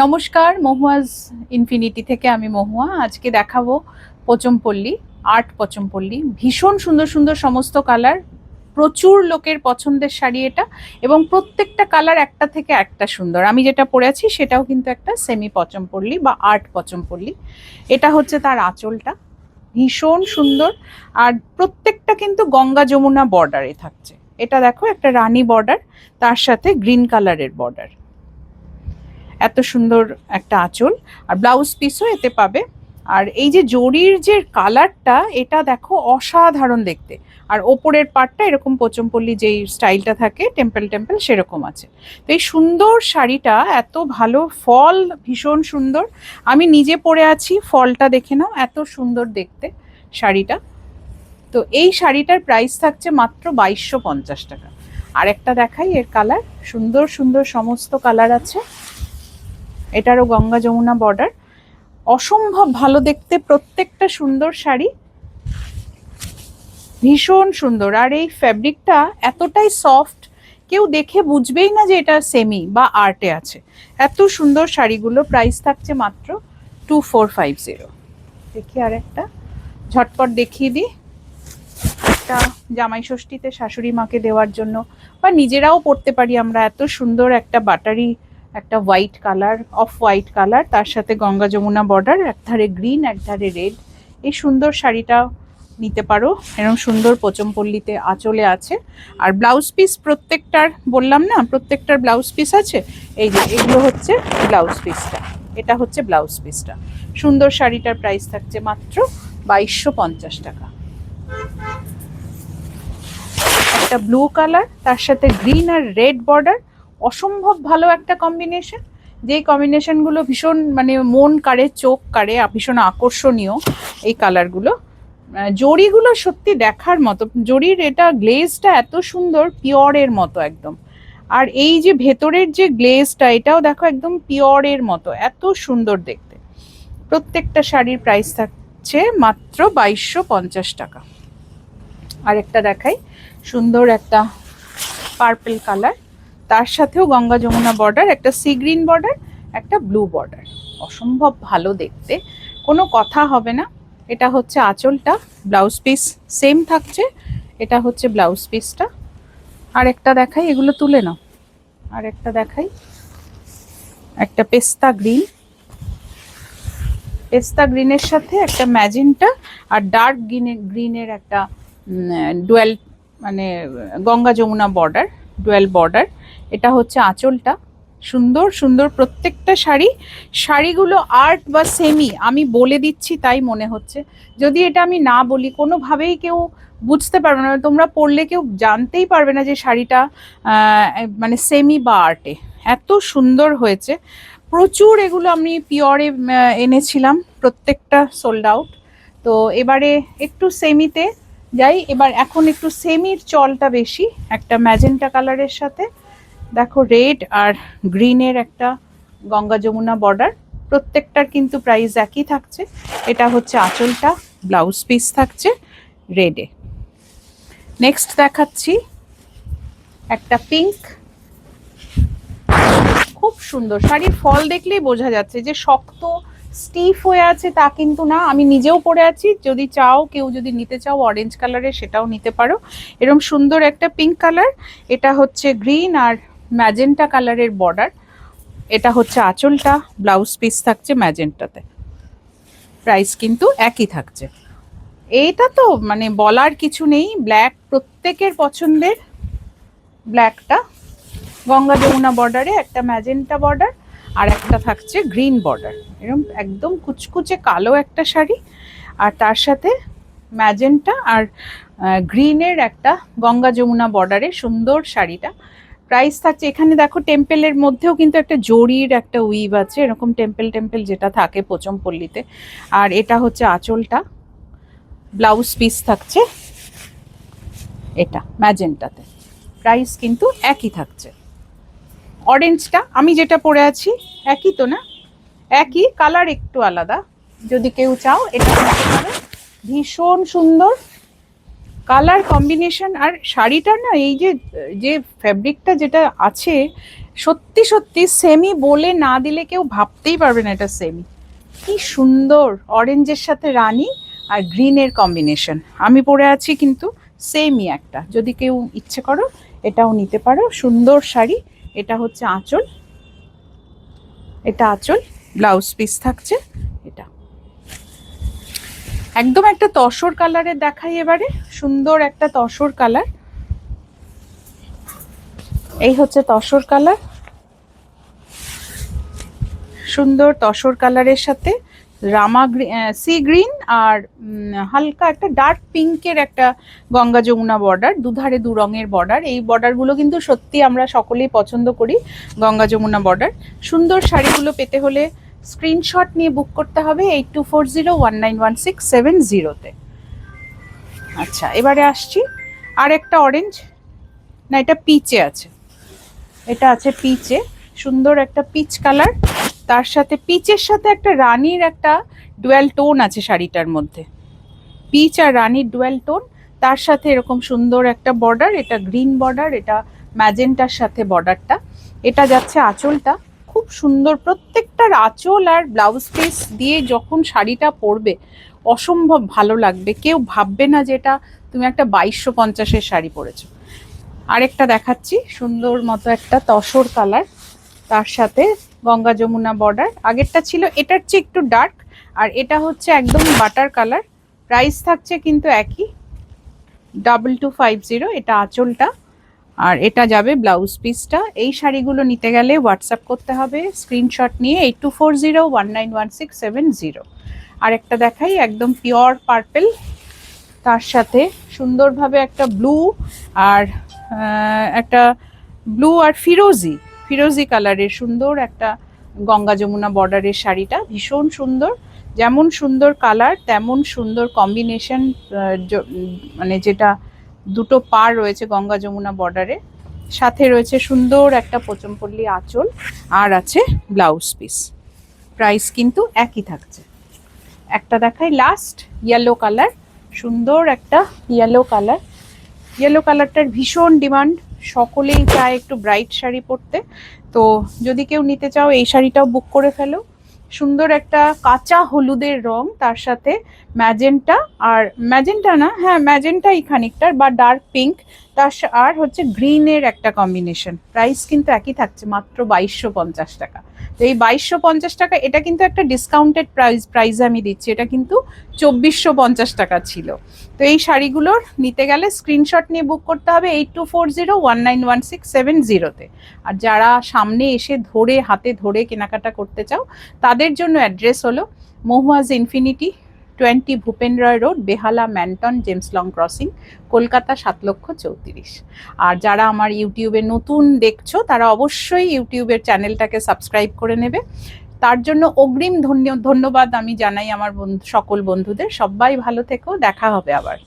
নমস্কার, মহুয়াজ ইনফিনিটি থেকে আমি মহুয়া। আজকে দেখাবো পোচমপল্লী, আর্ট পোচমপল্লী। ভীষণ সুন্দর সুন্দর সমস্ত কালার, প্রচুর লোকের পছন্দের শাড়ি এটা, এবং প্রত্যেকটা কালার একটা থেকে একটা সুন্দর। আমি যেটা পরে আছি সেটাও কিন্তু একটা সেমি পচমপল্লী বা আর্ট পচমপল্লী। এটা হচ্ছে তার আঁচলটা, ভীষণ সুন্দর। আর প্রত্যেকটা কিন্তু গঙ্গা যমুনা বর্ডারে থাকছে। এটা দেখো, একটা রানী বর্ডার, তার সাথে গ্রিন কালারের বর্ডার। এত সুন্দর একটা আঁচল, আর ব্লাউজ পিসও এতে পাবে। আর এই যে জরির যে কালারটা, এটা দেখো অসাধারণ দেখতে। আর ওপরের পাটটা এরকম পোচমপল্লী যেই স্টাইলটা থাকে টেম্পল টেম্পল সেরকম আছে। তো এই সুন্দর শাড়িটা এত ভালো, ফল ভীষণ সুন্দর। আমি নিজে পরে আছি, ফলটা দেখে নাও, এত সুন্দর দেখতে শাড়িটা। তো এই শাড়িটার প্রাইস থাকছে মাত্র 2250 টাকা। আর একটা দেখাই, এর কালার সুন্দর সুন্দর সমস্ত কালার আছে। এটারও গঙ্গা যমুনা বর্ডার, অসম্ভব ভালো দেখতে, প্রত্যেকটা সুন্দর শাড়ি, ভীষণ সুন্দর। আর এই ফ্যাব্রিকটা এতটাই সফট, কেউ দেখে বুঝবেই না যে এটা সেমি বা আর্টে আছে। এত সুন্দর শাড়িগুলো, প্রাইস থাকছে মাত্র 2450। দেখি আর একটা ঝটপট দেখিয়ে দিই। একটা জামাই ষষ্ঠীতে শাশুড়ি মাকে দেওয়ার জন্য, বা নিজেরাও পরতে পারি আমরা। এত সুন্দর একটা বাটারি, একটা white colour, off white colour, তার সাথে গঙ্গা যমুনা বর্ডার, একধারে গ্রিন একধারে রেড। এই সুন্দর শাড়িটা নিতে পারো, এরকম সুন্দর পোচমপল্লীতে আঁচলে আছে। আর ব্লাউজ পিস প্রত্যেকটার, বললাম না প্রত্যেকটার ব্লাউজ পিস আছে। এই যে এগুলো হচ্ছে ব্লাউজ পিসটা, এটা হচ্ছে ব্লাউজ পিসটা। সুন্দর শাড়িটার প্রাইস থাকছে মাত্র 2250 টাকা। একটা ব্লু কালার, তার সাথে গ্রিন আর রেড বর্ডার, অসম্ভব ভালো একটা কম্বিনেশন। যেই কম্বিনেশনগুলো ভীষণ মানে মন কাড়ে, চোখ কাড়ে, ভীষণ আকর্ষণীয় এই কালারগুলো। জরিগুলো সত্যি দেখার মতো, জরির এটা গ্লেজটা এত সুন্দর, পিওরের মতো একদম। আর এই যে ভেতরের যে গ্লেজটা, এটাও দেখো একদম পিওরের মতো, এত সুন্দর দেখতে। প্রত্যেকটা শাড়ির প্রাইস থাকছে মাত্র 2250 টাকা। আরেকটা দেখাই, সুন্দর একটা পার্পল কালার, তার সাথেও গঙ্গা যমুনা বর্ডার, একটা সি গ্রিন বর্ডার, একটা ব্লু বর্ডার, অসম্ভব ভালো দেখতে, কোনো কথা হবে না। এটা হচ্ছে আঁচলটা, ব্লাউজ পিস সেম থাকছে। এটা হচ্ছে ব্লাউজ পিসটা। আর একটা দেখাই, এগুলো তুলে নাও। আর একটা দেখাই, একটা পেস্তা গ্রিন, পেস্তা গ্রিনের সাথে একটা ম্যাজেন্টা আর ডার্ক গ্রিনের একটা ডুয়েল, মানে Ganga Yamuna border, dual border. এটা হচ্ছে আঁচলটা, সুন্দর সুন্দর প্রত্যেকটা শাড়ি। শাড়িগুলো আর্ট বা সেমি আমি বলে দিচ্ছি তাই মনে হচ্ছে, যদি এটা আমি না বলি কোনোভাবেই কেউ বুঝতে পারবে না, তোমরা পরলে কেউ জানতেই পারবে না যে শাড়িটা মানে সেমি বা আর্টে। এত সুন্দর হয়েছে। প্রচুর এগুলো আমি পিওরে এনেছিলাম, প্রত্যেকটা সোল্ড আউট। তো এবারে একটু সেমিতে যাই। এবার এখন একটু সেমির চলটা বেশি, একটা ম্যাজেন্টা কালারের সাথে দেখো রেড আর গ্রিনের একটা গঙ্গা যমুনা বর্ডার। প্রত্যেকটার কিন্তু প্রাইস একই থাকছে। এটা হচ্ছে আঁচলটা, ব্লাউজ পিস থাকছে রেডে। নেক্সট দেখাচ্ছি একটা পিঙ্ক, খুব সুন্দর শাড়ির ফল দেখলেই বোঝা যাচ্ছে যে শক্ত স্টিফ হয়ে আছে তা কিন্তু না। আমি নিজেও পরে আছি, যদি চাও কেউ, যদি নিতে চাও অরেঞ্জ কালারের সেটাও নিতে পারো। এরকম সুন্দর একটা পিঙ্ক কালার, এটা হচ্ছে গ্রিন আর ম্যাজেন্টা কালারের বর্ডার। এটা হচ্ছে আঁচলটা, ব্লাউজ পিস থাকছে ম্যাজেন্টাতে। প্রাইস কিন্তু একই থাকছে। এইটা তো মানে বলার কিছু নেই, ব্ল্যাক প্রত্যেকের পছন্দের। ব্ল্যাকটা গঙ্গা যমুনা বর্ডারে, একটা ম্যাজেন্টা বর্ডার, আর একটা থাকছে গ্রিন বর্ডার। এরকম একদম কুচকুচে কালো একটা শাড়ি, আর তার সাথে ম্যাজেন্টা আর গ্রিনের একটা গঙ্গা যমুনা বর্ডারে সুন্দর শাড়িটা। প্রাইস থাকছে, এখানে দেখো টেম্পেলের মধ্যেও কিন্তু একটা জরির একটা উইভ আছে, এরকম টেম্পেল টেম্পেল যেটা থাকে পোচমপল্লীতে। আর এটা হচ্ছে আঁচলটা, ব্লাউজ পিস থাকছে এটা ম্যাজেন্টাতে। প্রাইস কিন্তু একই থাকছে। অরেঞ্জটা আমি যেটা পরে আছি একই তো না, একই কালার, একটু আলাদা। যদি কেউ চাও এটা নিতে পারো, ভীষণ সুন্দর কালার কম্বিনেশন। আর শাড়িটা না, এই যে যে ফ্যাব্রিকটা যেটা আছে, সত্যি সত্যি সেমি বলে না দিলে কেউ ভাবতেই পারবে না এটা সেমি। কি সুন্দর অরেঞ্জের সাথে রানী আর গ্রিনের কম্বিনেশন। আমি পরে আছি কিন্তু সেমই একটা, যদি কেউ ইচ্ছে করো এটাও নিতে পারো। সুন্দর শাড়ি। এটা হচ্ছে আঁচল, এটা আঁচল, ব্লাউজ পিস থাকছে এটা। একদম একটা তসর কালারের দেখাই এবারে, সুন্দর একটা তসর কালার। এই হচ্ছে তসর কালার, সুন্দর তসর কালারের সাথে রামা সি গ্রিন আর হালকা একটা ডার্ক পিঙ্কের একটা গঙ্গা যমুনা বর্ডার, দুধারে দু রঙের বর্ডার। এই বর্ডারগুলো কিন্তু সত্যি আমরা সকলেই পছন্দ করি, গঙ্গা যমুনা বর্ডার। সুন্দর শাড়িগুলো পেতে হলে স্ক্রিনশট নিয়ে বুক করতে হবে 8240191670-তে। আচ্ছা, এবারে আসছি আর একটা অরেঞ্জ, না এটা পিচে আছে, এটা আছে পিচে, সুন্দর একটা পিচ কালার। তার সাথে পিচের সাথে একটা রানীর একটা ডুয়াল টোন আছে শাড়িটার মধ্যে, পিচ আর রানীর ডুয়াল টোন। তার সাথে এরকম সুন্দর একটা বর্ডার, এটা গ্রিন বর্ডার, এটা ম্যাজেন্টার সাথে বর্ডারটা। এটা যাচ্ছে আঁচলটা, খুব সুন্দর। প্রত্যেকটার আঁচল আর ব্লাউজ পিস দিয়ে যখন শাড়িটা পরবে অসম্ভব ভালো লাগবে, কেউ ভাববে না যে এটা তুমি একটা 2250-এর শাড়ি পরেছো। আরেকটা দেখাচ্ছি, সুন্দর মতো একটা তসর কালার, তার সাথে গঙ্গা যমুনা বর্ডার। আগেরটা ছিল এটার চেয়ে একটু ডার্ক, আর এটা হচ্ছে একদম বাটার কালার। প্রাইস থাকছে কিন্তু একই, 2250। এটা আঁচলটা, আর এটা যাবে ব্লাউজ পিসটা। এই শাড়িগুলো নিতে গেলে হোয়াটসঅ্যাপ করতে হবে স্ক্রিনশট নিয়ে 8240191670। আর একটা দেখাই, একদম পিওর পার্পেল, তার সাথে সুন্দরভাবে একটা ব্লু আর একটা ব্লু আর ফিরোজি, ফিরোজি কালারের সুন্দর একটা গঙ্গা যমুনা বর্ডারের শাড়িটা ভীষণ সুন্দর। যেমন সুন্দর কালার তেমন সুন্দর কম্বিনেশন, মানে যেটা দুটো পার রয়েছে গঙ্গা যমুনা বর্ডারে, সাথে রয়েছে সুন্দর একটা পোচমপল্লী আঁচল, আর আছে ব্লাউজ পিস। প্রাইস কিন্তু একই থাকছে। একটা দেখাই লাস্ট, ইয়েলো কালার, সুন্দর একটা ইয়েলো কালার। ইয়েলো কালারটার ভীষণ ডিমান্ড, সকলেই চায় একটু ব্রাইট শাড়ি পরতে। তো যদি কেউ নিতে চাও এই শাড়িটাও বুক করে ফেলো। সুন্দর একটা কাঁচা হলুদের রং, তার সাথে ম্যাজেন্টা, আর ম্যাজেন্টা না, হ্যাঁ ম্যাজেন্টাই খানিকটার, বা ডার্ক পিঙ্ক, আর হচ্ছে গ্রিনের একটা কম্বিনেশন। প্রাইস কিন্তু একই থাকছে, মাত্র 2250 টাকা। তো এই 2250 টাকা, এটা কিন্তু একটা ডিসকাউন্টেড প্রাইস আমি দিচ্ছি, এটা কিন্তু 2450 টাকা ছিল। তো এই শাড়িগুলোর নিতে গেলে স্ক্রিনশট নিয়ে বুক করতে হবে 8240191670-তে। আর যারা সামনে এসে ধরে হাতে ধরে কেনাকাটা করতে চাও তাদের জন্য অ্যাড্রেস হলো মহুয়াজ ইনফিনিটি, 20 ভূপেন রয় রোড, বেহালা, ম্যানটন, জেমস লং ক্রসিং, কলকাতা 7,34,000। আর যারা আমার ইউটিউবে নতুন দেখছো তারা অবশ্যই ইউটিউবের চ্যানেলটাকে সাবস্ক্রাইব করে নেবে। তার জন্য অগ্রিম ধন্যবাদ আমি জানাই আমার সকল বন্ধুদের। সবাই ভালো থেকো, দেখা হবে আবার।